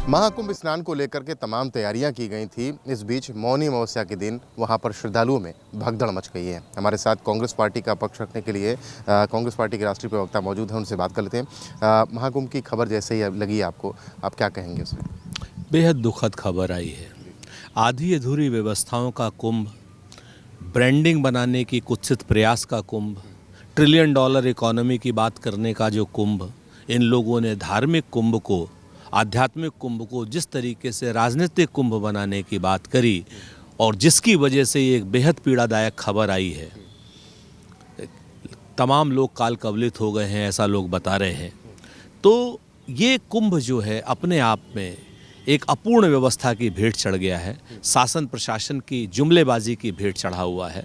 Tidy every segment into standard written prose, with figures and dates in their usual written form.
महाकुंभ स्नान को लेकर के तमाम तैयारियां की गई थी। इस बीच मौनी अमावस्या के दिन वहां पर श्रद्धालुओं में भगदड़ मच गई है। हमारे साथ कांग्रेस पार्टी का पक्ष रखने के लिए कांग्रेस पार्टी के राष्ट्रीय प्रवक्ता मौजूद हैं, उनसे बात कर लेते हैं। महाकुंभ की खबर जैसे ही लगी आपको, आप क्या कहेंगे उसमें? बेहद दुखद खबर आई है। आधी अधूरी व्यवस्थाओं का कुंभ, ब्रांडिंग बनाने की कुत्सित प्रयास का कुंभ, $1 ट्रिलियन इकोनॉमी की बात करने का जो कुंभ, इन लोगों ने धार्मिक कुंभ को, आध्यात्मिक कुंभ को जिस तरीके से राजनीतिक कुंभ बनाने की बात करी और जिसकी वजह से ये एक बेहद पीड़ादायक खबर आई है। तमाम लोग काल कवलित हो गए हैं, ऐसा लोग बता रहे हैं। तो ये कुंभ जो है अपने आप में एक अपूर्ण व्यवस्था की भेंट चढ़ गया है, शासन प्रशासन की जुमलेबाजी की भेंट चढ़ा हुआ है।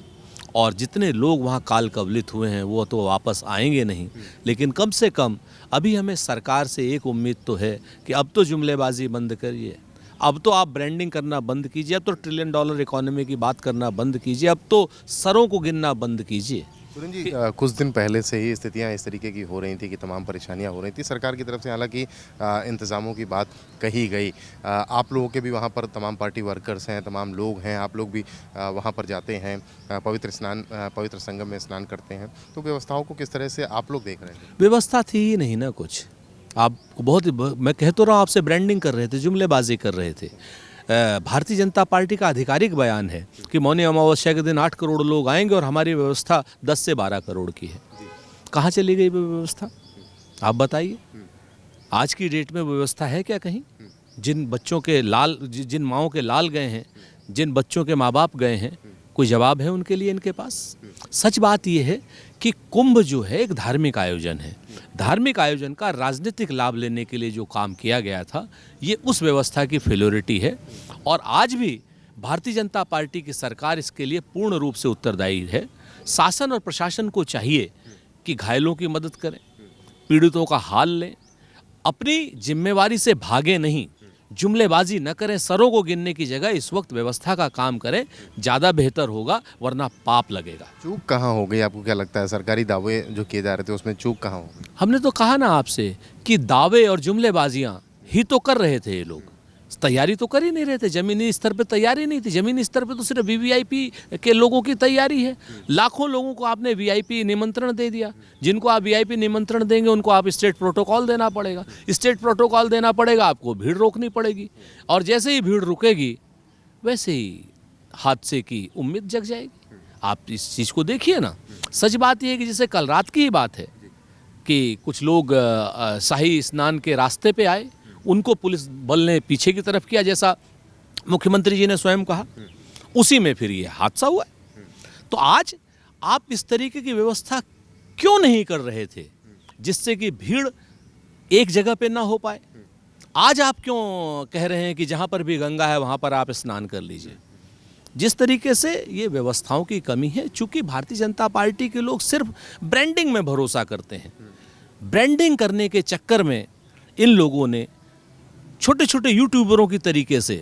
और जितने लोग वहाँ काल कवलित हुए हैं वो तो वापस आएंगे नहीं, लेकिन कम से कम अभी हमें सरकार से एक उम्मीद तो है कि अब तो जुमलेबाजी बंद करिए, अब तो आप ब्रांडिंग करना बंद कीजिए, अब तो $1 ट्रिलियन इकोनॉमी की बात करना बंद कीजिए, अब तो सरों को गिनना बंद कीजिए। सुरेन जी, कुछ दिन पहले से ही स्थितियां इस तरीके की हो रही थी कि तमाम परेशानियां हो रही थी। सरकार की तरफ से हालांकि इंतज़ामों की बात कही गई। आप लोगों के भी वहां पर तमाम पार्टी वर्कर्स हैं, तमाम लोग हैं, आप लोग भी वहां पर जाते हैं, पवित्र संगम में स्नान करते हैं। तो व्यवस्थाओं को किस तरह से आप लोग देख रहे थे? व्यवस्था थी ही नहीं ना कुछ। आप बहुत, मैं कह तो रहा हूँ आपसे, ब्रांडिंग कर रहे थे, जुमलेबाजी कर रहे थे। भारतीय जनता पार्टी का आधिकारिक बयान है कि मौनी अमावस्या के दिन 8 करोड़ लोग आएंगे और हमारी व्यवस्था 10 से 12 करोड़ की है। कहाँ चली गई वो व्यवस्था, आप बताइए? आज की डेट में व्यवस्था है क्या कहीं? जिन बच्चों के लाल, जिन माओं के लाल गए हैं, जिन बच्चों के माँ बाप गए हैं, कोई जवाब है उनके लिए इनके पास? सच बात यह है कि कुंभ जो है एक धार्मिक आयोजन है। धार्मिक आयोजन का राजनीतिक लाभ लेने के लिए जो काम किया गया था, ये उस व्यवस्था की फेल्योरिटी है। और आज भी भारतीय जनता पार्टी की सरकार इसके लिए पूर्ण रूप से उत्तरदायी है। शासन और प्रशासन को चाहिए कि घायलों की मदद करें, पीड़ितों का हाल लें, अपनी जिम्मेवारी से भागे नहीं, जुमलेबाजी न करें, सरों को गिनने की जगह इस वक्त व्यवस्था का काम करें, ज़्यादा बेहतर होगा, वरना पाप लगेगा। चूक कहाँ हो गई, आपको क्या लगता है? सरकारी दावे जो किए जा रहे थे उसमें चूक कहाँ हो गई? हमने तो कहा ना आपसे कि दावे और जुमलेबाजियां ही तो कर रहे थे ये लोग, तैयारी तो कर ही नहीं रहे थे। जमीनी स्तर पे तैयारी नहीं थी। जमीनी स्तर पे तो सिर्फ वीवीआईपी के लोगों की तैयारी है। लाखों लोगों को आपने वीआईपी निमंत्रण दे दिया। जिनको आप वीआईपी निमंत्रण देंगे उनको आप स्टेट प्रोटोकॉल देना पड़ेगा। स्टेट प्रोटोकॉल देना पड़ेगा, आपको भीड़ रोकनी पड़ेगी, और जैसे ही भीड़ रुकेगी वैसे ही हादसे की उम्मीद जग जाएगी। आप इस चीज़ को देखिए ना। सच बात यह है कि जैसे कल रात की ही बात है कि कुछ लोग शाही स्नान के रास्ते पे आए, उनको पुलिस बल ने पीछे की तरफ किया, जैसा मुख्यमंत्री जी ने स्वयं कहा, उसी में फिर ये हादसा हुआ। तो आज आप इस तरीके की व्यवस्था क्यों नहीं कर रहे थे जिससे कि भीड़ एक जगह पे ना हो पाए? आज आप क्यों कह रहे हैं कि जहां पर भी गंगा है वहां पर आप स्नान कर लीजिए? जिस तरीके से ये व्यवस्थाओं की कमी है, चूंकि भारतीय जनता पार्टी के लोग सिर्फ ब्रांडिंग में भरोसा करते हैं। ब्रांडिंग करने के चक्कर में इन लोगों ने छोटे छोटे यूट्यूबरों की तरीके से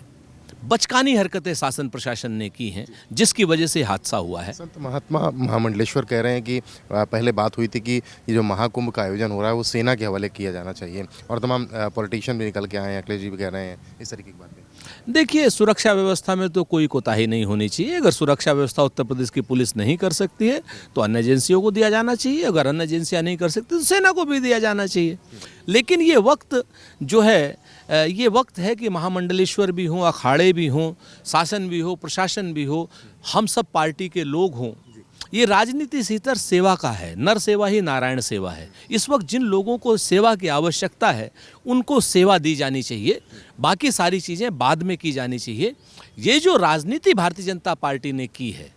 बचकानी हरकतें शासन प्रशासन ने की हैं, जिसकी वजह से हादसा हुआ है। संत महात्मा महामंडलेश्वर कह रहे हैं कि पहले बात हुई थी कि ये जो महाकुंभ का आयोजन हो रहा है वो सेना के हवाले किया जाना चाहिए, और तमाम पॉलिटिशियन भी निकल के आए हैं, अखिलेश जी भी कह रहे हैं इस तरीके की बातें। देखिए, सुरक्षा व्यवस्था में तो कोई कोताही नहीं होनी चाहिए। अगर सुरक्षा व्यवस्था उत्तर प्रदेश की पुलिस नहीं कर सकती है तो अन्य एजेंसियों को दिया जाना चाहिए। अगर अन्य एजेंसियां नहीं कर सकती तो सेना को भी दिया जाना चाहिए। लेकिन ये वक्त जो है, ये वक्त है कि महामंडलेश्वर भी हों, अखाड़े भी हों, शासन भी हो, प्रशासन भी हो, हम सब पार्टी के लोग हों। ये राजनीति सीतर सेवा का है। नर सेवा ही नारायण सेवा है। इस वक्त जिन लोगों को सेवा की आवश्यकता है उनको सेवा दी जानी चाहिए, बाकी सारी चीज़ें बाद में की जानी चाहिए। ये जो राजनीति भारतीय जनता पार्टी ने की है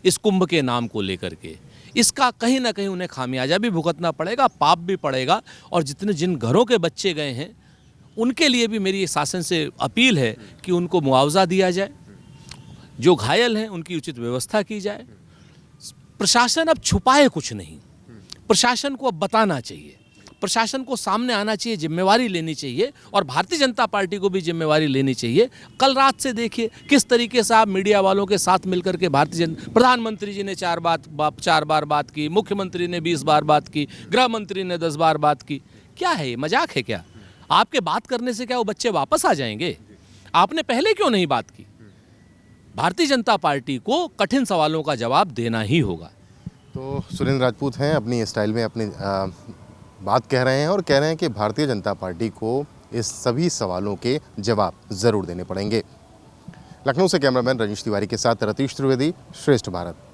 इस कुंभ के नाम को लेकर के, इसका कहीं ना कहीं उन्हें खामियाजा भी भुगतना पड़ेगा, पाप भी पड़ेगा। और जिन घरों के बच्चे गए हैं उनके लिए भी मेरी शासन से अपील है कि उनको मुआवजा दिया जाए, जो घायल हैं उनकी उचित व्यवस्था की जाए। प्रशासन अब छुपाए कुछ नहीं, प्रशासन को अब बताना चाहिए, प्रशासन को सामने आना चाहिए, जिम्मेवारी लेनी चाहिए, और भारतीय जनता पार्टी को भी जिम्मेवारी लेनी चाहिए। कल रात से देखिए किस तरीके से आप मीडिया वालों के साथ मिलकर के प्रधानमंत्री जी ने 4 बार बात की, मुख्यमंत्री ने 20 बार बात की, गृह मंत्री ने 10 बार बात की। क्या है ये, मजाक है क्या? आपके बात करने से क्या वो बच्चे वापस आ जाएंगे? आपने पहले क्यों नहीं बात की? भारतीय जनता पार्टी को कठिन सवालों का जवाब देना ही होगा। तो सुरेंद्र राजपूत हैं, अपनी स्टाइल में अपनी बात कह रहे हैं और कह रहे हैं कि भारतीय जनता पार्टी को इस सभी सवालों के जवाब ज़रूर देने पड़ेंगे। लखनऊ से कैमरामैन रजनीश तिवारी के साथ रतीश त्रिवेदी, श्रेष्ठ भारत।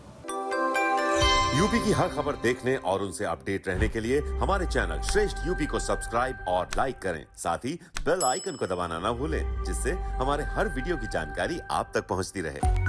यूपी की हर खबर देखने और उनसे अपडेट रहने के लिए हमारे चैनल श्रेष्ठ यूपी को सब्सक्राइब और लाइक करें। साथ ही बेल आइकन को दबाना ना भूलें, जिससे हमारे हर वीडियो की जानकारी आप तक पहुंचती रहे।